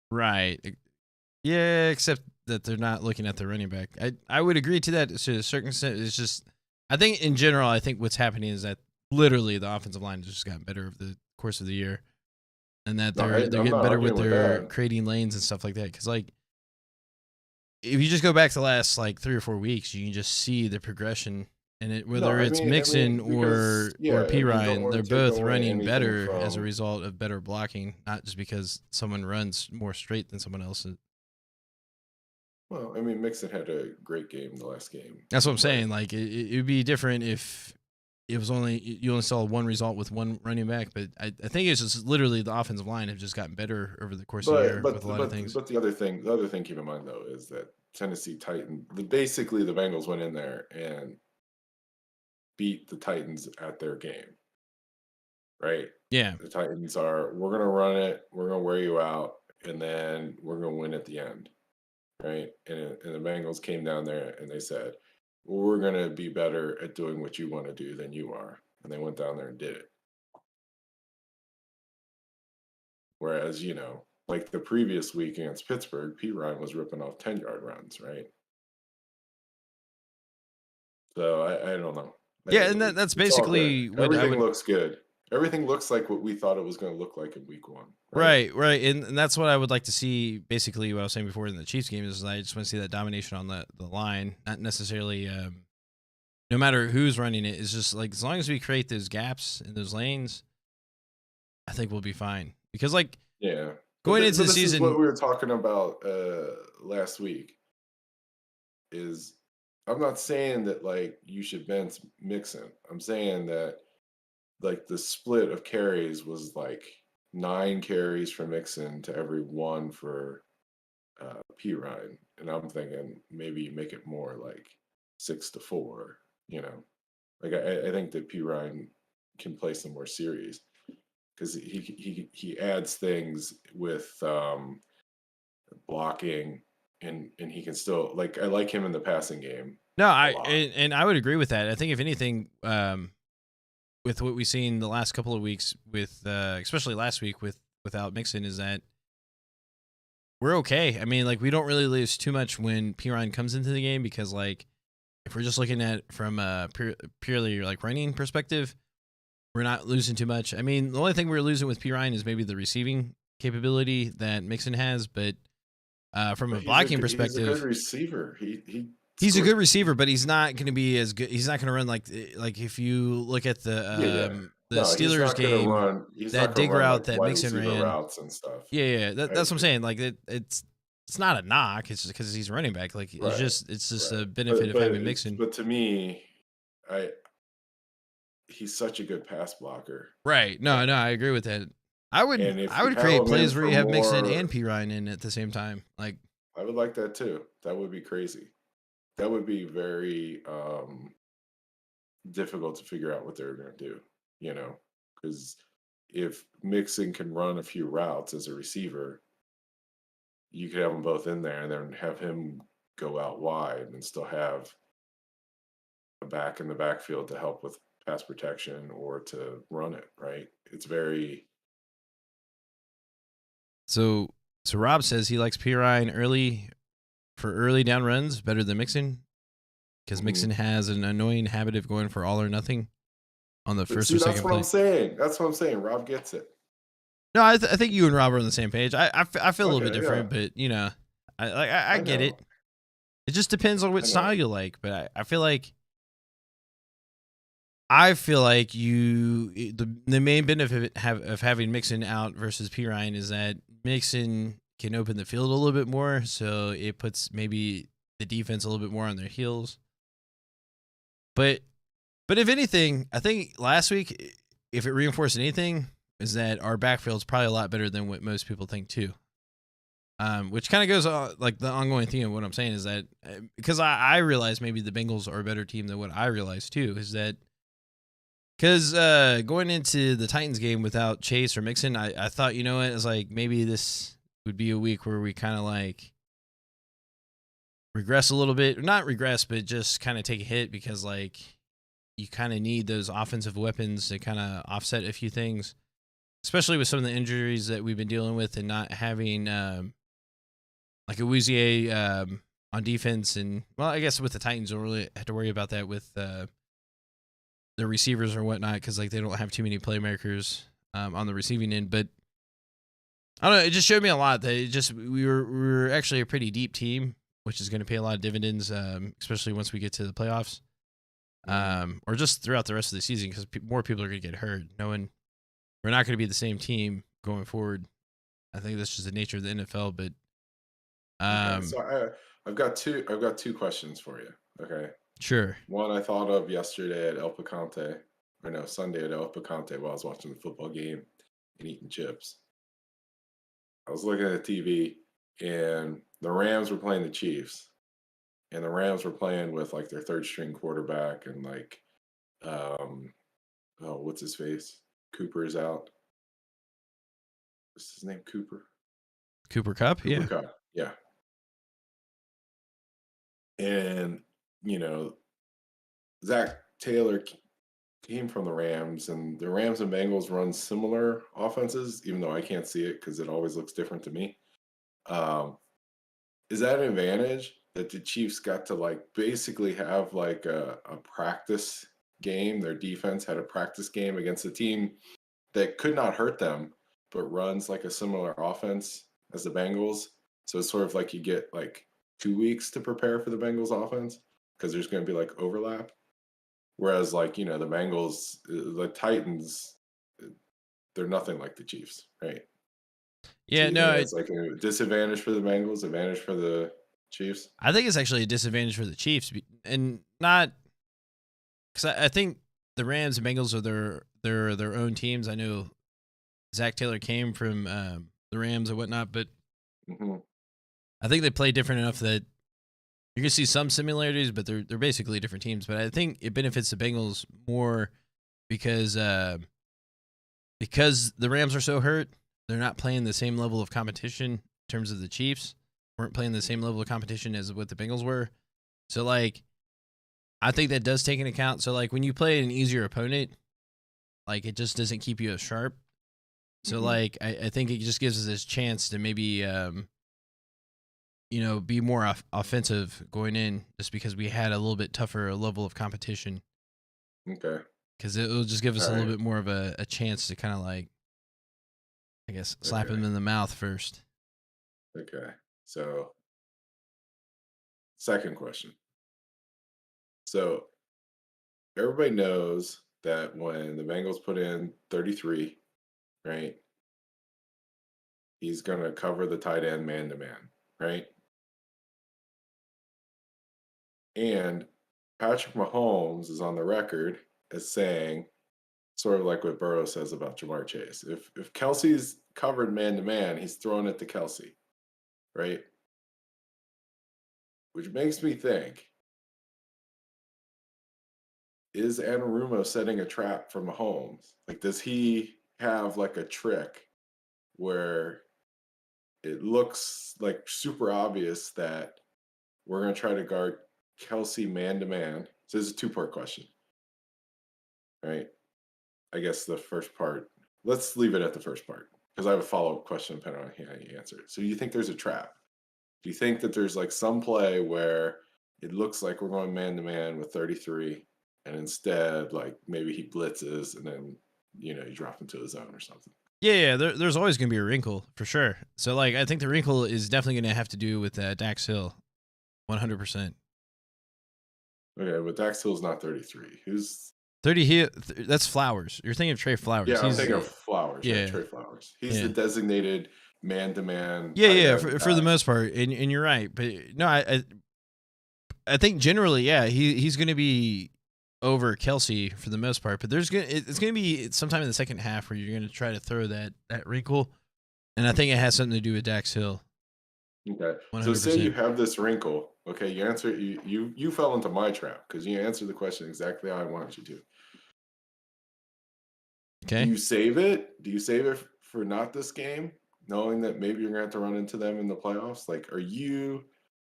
Right. Yeah, except that they're not looking at the running back. I would agree to that to a certain extent. It's just I think in general, I think what's happening is that literally the offensive line has just gotten better over the course of the year, and that No, they're I'm getting not better with arguing with their that. creating lanes and stuff like that. Because like if you just go back to the last like 3 or 4 weeks, you can just see the progression And No, whether it's I Mixon mean because or I mean Pirine, they're don't both want running anything better as a from. result of better blocking, not just because someone runs more straight than someone else. Well, I mean, Mixon had a great game the last game That's what he I'm saying. played. Like it would be different if it was only you only saw one result with one running back, but I think it's just literally the offensive line have just gotten better over the course of the year with a lot of things. But the other thing keep in mind though is that Tennessee Titan, basically the Bengals went in there and beat the Titans at their game, right? Yeah. The Titans are, we're gonna run it, we're gonna wear you out, and then we're gonna win at the end, right? And the Bengals came down there and they said, we're gonna be better at doing what you want to do than you are, and they went down there and did it. Whereas, like the previous week against Pittsburgh, P. Ryan was ripping off 10-yard runs, right? So I don't know. Yeah, and that's It's all good. basically what I Everything would. looks good. Everything looks like what we thought it was going to look like in week one, right? Right, and that's what I would like to see. Basically, what I was saying before in the Chiefs game is I just want to see that domination on the line, not necessarily. No matter who's running it, it's just like as long as we create those gaps in those lanes, I think we'll be fine. Because like Yeah. going into the This is what season, we were talking about last week. Is I'm not saying that like you should bench Mixon. I'm saying that like the split of carries was like 9 carries for Mixon to every 1 for P Ryan, and I'm thinking maybe make it more like 6-4. Like I think that P Ryan can play some more series because he adds things with blocking, and he can still, like, I like him in the passing game no, a I lot. and I would agree with that. I think if anything, with what we've seen the last couple of weeks, with especially last week without Mixon, is that we're okay. I mean, like we don't really lose too much when Pirine comes into the game because like if we're just looking at from a purely like running perspective, we're not losing too much. I mean, the only thing we're losing with Pirine is maybe the receiving capability that Mixon has, but from a But blocking he's a good perspective, receiver. He he's a scores. good receiver, but he's not going to be as good. He's not going to run like if you look at Yeah. the No, Steelers game, he's not that gonna dig run route like that wide Mixon receiver ran. routes and stuff. Yeah, I that's what I'm agree. saying. Like it's not a knock. It's just because he's running back. Like Right. it's just Right. a benefit of having Mixon. But to me, I he's such a good pass blocker. Right. No, I agree with that. And if I you would have create him in plays where for you have Mixon more, and P Ryan in at the same time. Like I would like that too. That would be crazy. That would be very difficult to figure out what they're going to do, because if Mixon can run a few routes as a receiver, you could have them both in there and then have him go out wide and still have a back in the backfield to help with pass protection or to run it, right? It's very. so Rob says he likes P Ryan for early down runs better than Mixon because Mhm. Mixon has an annoying habit of going for all or nothing on the But first see, or that's second what I'm play. saying. That's what I'm saying. Rob gets it. No, I think you and Rob are on the same page. I feel a little bit Okay, yeah, different, but I I get it. know. It just depends on I which style know. you like, but I feel like the main benefit of having Mixon out versus P Ryan is that Mixon can open the field a little bit more, so it puts maybe the defense a little bit more on their heels. But if anything, I think last week, if it reinforced anything, is that our backfield's probably a lot better than what most people think too. Which kind of goes on, like the ongoing theme of what I'm saying is that because I realize maybe the Bengals are a better team than what I realize too, is that because going into the Titans game without Chase or Mixon, I thought, you know what, it's like maybe this would be a week where we kind of like regress a little bit, not regress, but just kind of take a hit because like you kind of need those offensive weapons to kind of offset a few things, especially with some of the injuries that we've been dealing with and not having like a Wouzier on defense. And well, I guess with the Titans, don't really have to worry about that with the receivers or whatnot because like they don't have too many playmakers on the receiving end. But I don't know, it just showed me a lot that we were actually a pretty deep team, which is going to pay a lot of dividends, especially once we get to the playoffs. or just throughout the rest of the season because more people are going to get hurt. Knowing we're not going to be the same team going forward. I think that's just the nature of the NFL. But Okay, so I've got two questions for you. Okay, sure. one I thought of yesterday at El Picante, or no, Sunday at El Picante while I was watching the football game and eating chips. I was looking at the TV and the Rams were playing the Chiefs, and the Rams were playing with like their third string quarterback and like, oh, what's his face? Cooper is out. What's his name? Cooper. Cooper Kupp. Cooper Yeah. Cup. Yeah. And you know, Zach Taylor came from the Rams, and the Rams and Bengals run similar offenses, even though I can't see it because it always looks different to me. Um, is that an advantage that the Chiefs got to like basically have like a practice game? Their defense had a practice game against a team that could not hurt them, but runs like a similar offense as the Bengals. So it's sort of like you get like 2 weeks to prepare for the Bengals offense because there's going to be like overlap. Whereas, like, the Bengals, the Titans, they're nothing like the Chiefs, right? So Yeah. you think No. that's like a disadvantage for the Bengals, advantage for the Chiefs? I think it's actually a disadvantage for the Chiefs, and not because I think the Rams and Bengals are their own teams. I know Zach Taylor came from the Rams and whatnot, but I think they play different enough that you can see some similarities, but they're basically different teams. But I think it benefits the Bengals more because the Rams are so hurt, they're not playing the same level of competition in terms of the Chiefs. Weren't playing the same level of competition as what the Bengals were. So, like, I think that does take into account. So, like, when you play an easier opponent, like, it just doesn't keep you as sharp. So, like, I think it just gives us this chance to maybe, be more offensive going in just because we had a little bit tougher level of competition. Okay. Because it will just give us a little Alright. bit more of a chance to kind of, like, I guess, slap Okay. him in the mouth first. Okay. So, second question. So, everybody knows that when the Bengals put in 33, right, he's going to cover the tight end man to man, right? And Patrick Mahomes is on the record as saying, sort of like what Burrow says about Jamar Chase. If Kelsey's covered man to man, he's throwing it to Kelsey, right? Which makes me think, is Anarumo setting a trap for Mahomes? Like, does he have like a trick where it looks like super obvious that we're going to try to guard Kelsey man to man? So this is a two-part question, right? I guess the first part, let's leave it at the first part because I have a follow-up question depending on how you answer it. So do you think there's a trap? Do you think that there's like some play where it looks like we're going man to man with 33 and instead like maybe he blitzes and then you drop into the zone or something? Yeah, there's always going to be a wrinkle for sure. So, like, I think the wrinkle is definitely going to have to do with Dax Hill, 100%. Okay, but Dax Hill's not 33. Who's 30 here? That's Flowers. You're thinking of Trey Flowers. Yeah, I'm thinking of Flowers. Yeah, yeah, Trey Flowers. He's the yeah, designated man-to-man yeah, tight yeah. end For the guy. most part, and you're right. But no, I think generally, yeah, he's going to be over Kelsey for the most part. But it's going to be sometime in the second half where you're going to try to throw that wrinkle, and I think it has something to do with Dax Hill. Okay. 100%. So say you have this wrinkle. Okay, you answer you fell into my trap because you answered the question exactly how I wanted you to. Okay. Do you save it? Do you save it for not this game, knowing that maybe you're gonna have to run into them in the playoffs? Like, are you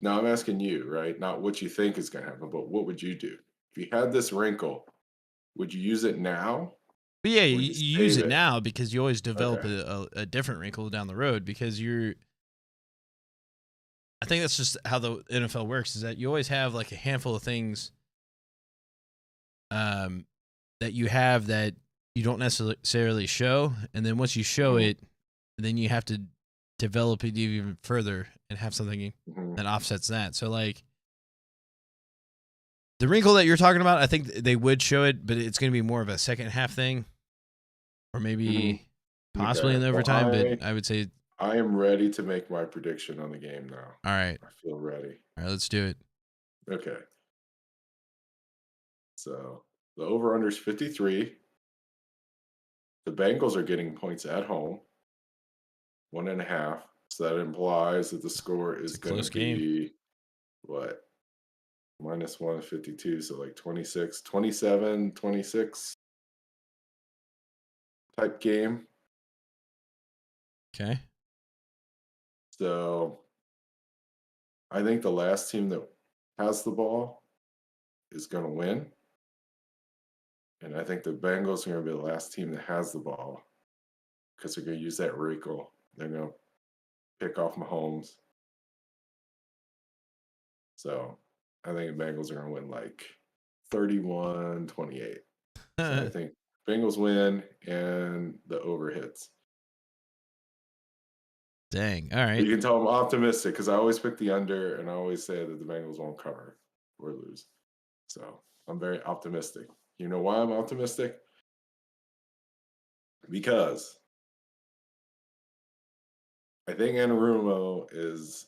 now I'm asking you, right? Not what you think is gonna happen, but what would you do? If you had this wrinkle, would you use it now? But yeah, Would you you use save it it? now because you always develop Okay. a different wrinkle down the road because I think that's just how the NFL works is that you always have like a handful of things that you have that you don't necessarily show. And then once you show Mhm, it, then you have to develop it even further and have something mhm. that offsets that. So, like, The wrinkle that you're talking about, I think they would show it, but it's going to be more of a second half thing, or maybe possibly in the overtime. But I would say, I am ready to make my prediction on the game now. all right, I feel ready. all right, let's do it. Okay. So the over/under is 53. The Bengals are getting points at home, 1.5. So that implies that the score is going to be what? -152. So like 26, 27, 26 type game. Okay. So I think the last team that has the ball is going to win. And I think the Bengals are going to be the last team that has the ball because they're going to use that wrinkle. They're going to pick off Mahomes. So I think the Bengals are going to win like 31-28. So I think Bengals win and the over hits. Dang. All right. You can tell I'm optimistic because I always pick the under and I always say that the Bengals won't cover or lose. So I'm very optimistic. You know why I'm optimistic? Because I think Anarumo is,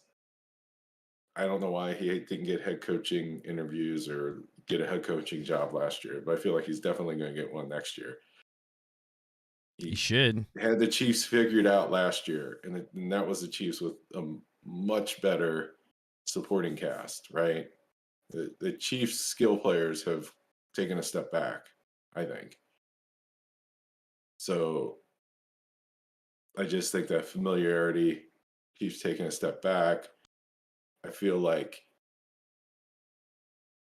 I don't know why he didn't get head coaching interviews or get a head coaching job last year, but I feel like he's definitely going to get one next year. He should. Had the Chiefs figured out last year, and that was the Chiefs with a much better supporting cast, right? The Chiefs' skill players have taken a step back, I think. So I just think that familiarity, Chiefs taking a step back. I feel like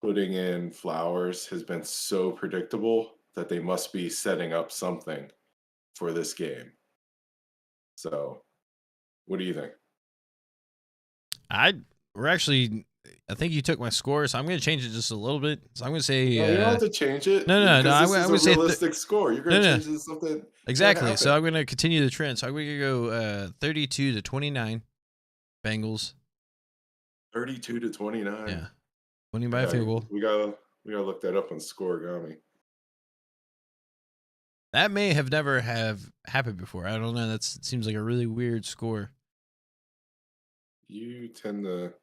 putting in Flowers has been so predictable that they must be setting up something for this game. So, what do you think? I think you took my score, so I'm going to change it just a little bit. So I'm going to say, No, you don't have to change it. No. I'm going to say realistic score. You're going to change it to something. Exactly. So I'm going to continue the trend. So I'm going to go 32-29, Bengals. 32-29. Yeah, winning by a field goal. We gotta look that up on Scoregami. That may have never have happened before. I don't know. That seems like a really weird score. You tend to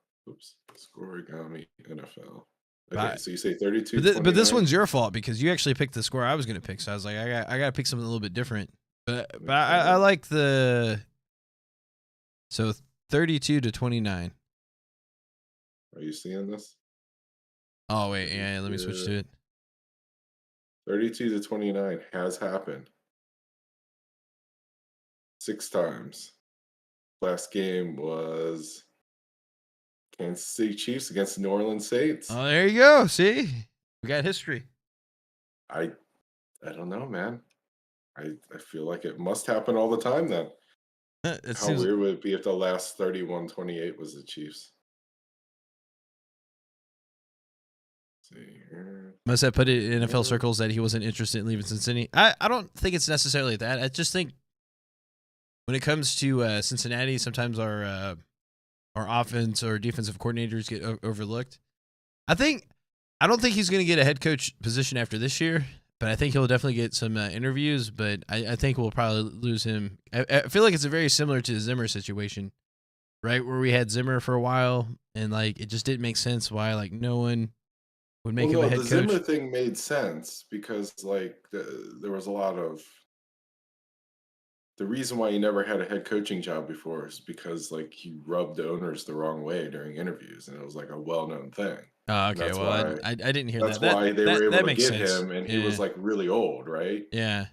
Scoregami NFL. Okay, so you say 32. But this one's your fault because you actually picked the score I was going to pick. So I was like, I got to pick something a little bit different. But I like the 32-29. Are you seeing this? Oh wait, yeah. Let me switch to it. 32-29 has happened 6 times. Last game was Kansas City Chiefs against New Orleans Saints. Oh, there you go. See, we got history. I don't know, man. I feel like it must happen all the time then. How weird would it be if the last 31-28 was the Chiefs? Must have put it in NFL circles that he wasn't interested in leaving Cincinnati. I don't think it's necessarily that. I just think when it comes to Cincinnati, sometimes our offense or defensive coordinators get overlooked. I don't think he's going to get a head coach position after this year, but I think he'll definitely get some interviews. But I think we'll probably lose him. I feel like it's very similar to the Zimmer situation, right? Where we had Zimmer for a while, and like it just didn't make sense why like no one would make him a head coach. The Zimmer thing made sense because like there was a lot of the reason why he never had a head coaching job before is because like he rubbed owners the wrong way during interviews, and it was like a well-known thing. Oh, okay. Well, I didn't hear that. That's why they were able to get sense. him, and he was like really old, right? Yeah.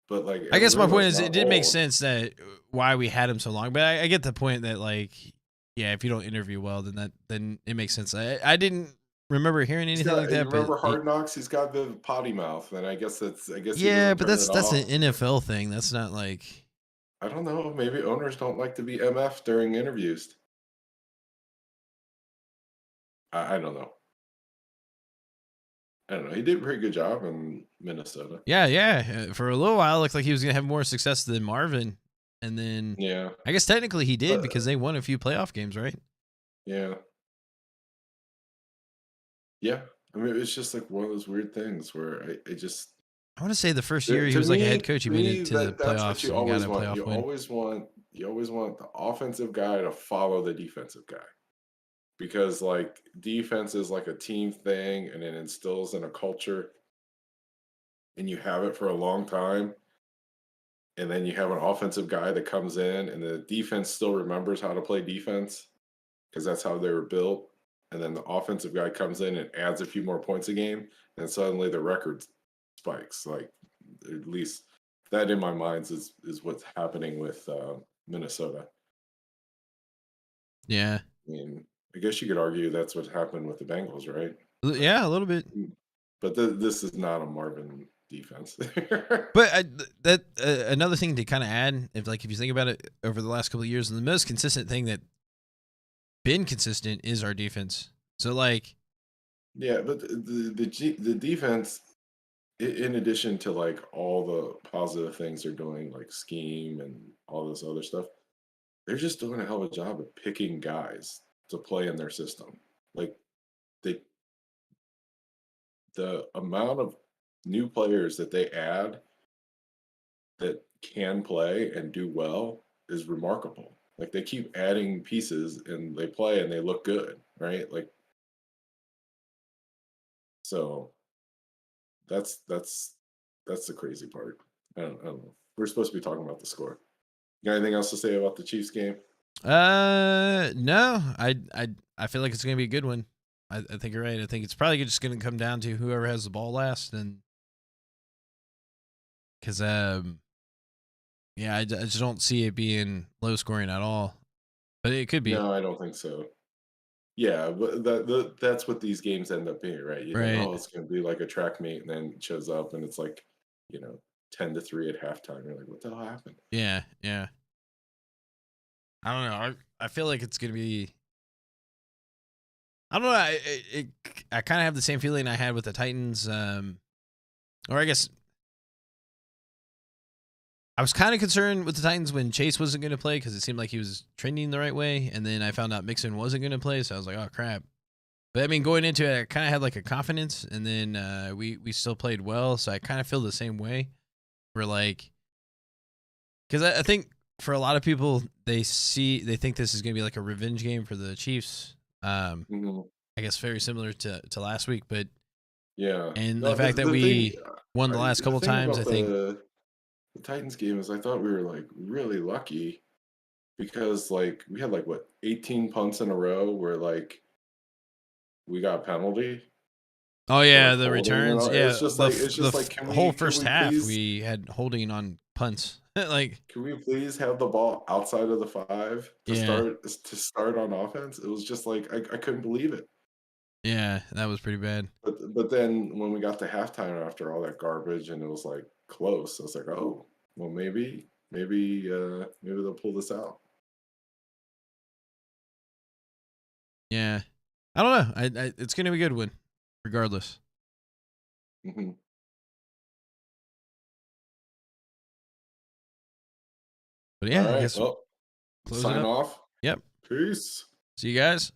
But like, I guess my point is, it did make sense that why we had him so long. But I get the point that like, yeah, if you don't interview well, then it makes sense. I didn't remember hearing anything like that. Remember Hard Knocks? He's got the potty mouth, and I guess yeah, but that's an NFL thing. That's not like, I don't know. Maybe owners don't like to be MF during interviews. I don't know. I don't know. He did a pretty good job in Minnesota. Yeah. For a little while, it looked like he was gonna have more success than Marvin, and then I guess technically he did because they won a few playoff games, right? Yeah. Yeah, I mean, it's just like one of those weird things where I just I want to say the first year he to was like a head me coach, he to made me it to the that's what playoffs you and got always a want. playoff win. You always want the offensive guy to follow the defensive guy because like defense is like a team thing and it instills in a culture and you have it for a long time and then you have an offensive guy that comes in and the defense still remembers how to play defense because that's how they were built. And then the offensive guy comes in and adds a few more points a game, and suddenly the record spikes. Like at least that in my mind is what's happening with Minnesota. Yeah. I mean, I guess you could argue that's what happened with the Bengals, right? But Yeah, a little bit. this is not a Marvin defense. But that another thing to kind of add, if you think about it over the last couple of years, the most consistent thing that been consistent is our defense. So like, Yeah, but the defense, in addition to like all the positive things they're doing, like scheme and all this other stuff, they're just doing a hell of a job of picking guys to play in their system. Like they, the amount of new players that they add that can play and do well is remarkable. Like they keep adding pieces and they play and they look good, right? Like so that's the crazy part. I don't know. We're supposed to be talking about the score. You got anything else to say about the Chiefs game? no, I feel like it's gonna be a good one. I think you're right. I think it's probably just gonna come down to whoever has the ball last, and because yeah, I just don't see it being low scoring at all. But it could be. No, I don't think so. Yeah, but that's what these games end up being, right? You think, Right. oh, it's going to be like a track meet, and then it shows up, and it's like, 10-3 at halftime. You're like, what the hell happened? Yeah, yeah. I don't know. I feel like it's gonna be. I don't know. I kind of have the same feeling I had with the Titans. Or I guess I was kind of concerned with the Titans when Chase wasn't going to play because it seemed like he was trending the right way, and then I found out Mixon wasn't going to play, so I was like, oh crap. But I mean, going into it, I kind of had like a confidence, and then we still played well, so I kind of feel the same way. We're like, because I think for a lot of people, they think this is going to be like a revenge game for the Chiefs. Mhm. I guess very similar to last week, but Yeah. and the No, fact that the thing, we won the last the couple thing times, about I think. the Titans game is I thought we were like really lucky because like we had like what 18 punts in a row where like we got a penalty Oh for yeah, like the holding and returns. all. Yeah, It's just like whole can first we half please we had holding on punts. Like Can we please have the ball outside of the 5 yeah, to start on offense? It was just like I couldn't believe it. yeah, that was pretty bad. But then when we got to halftime after all that garbage and it was like close, I was like, oh, well maybe they'll pull this out. Yeah, I don't know. It's gonna be a good one, regardless. Hmm. But All yeah, I right, guess well, close it sign up. off. Yep. Peace. See you guys.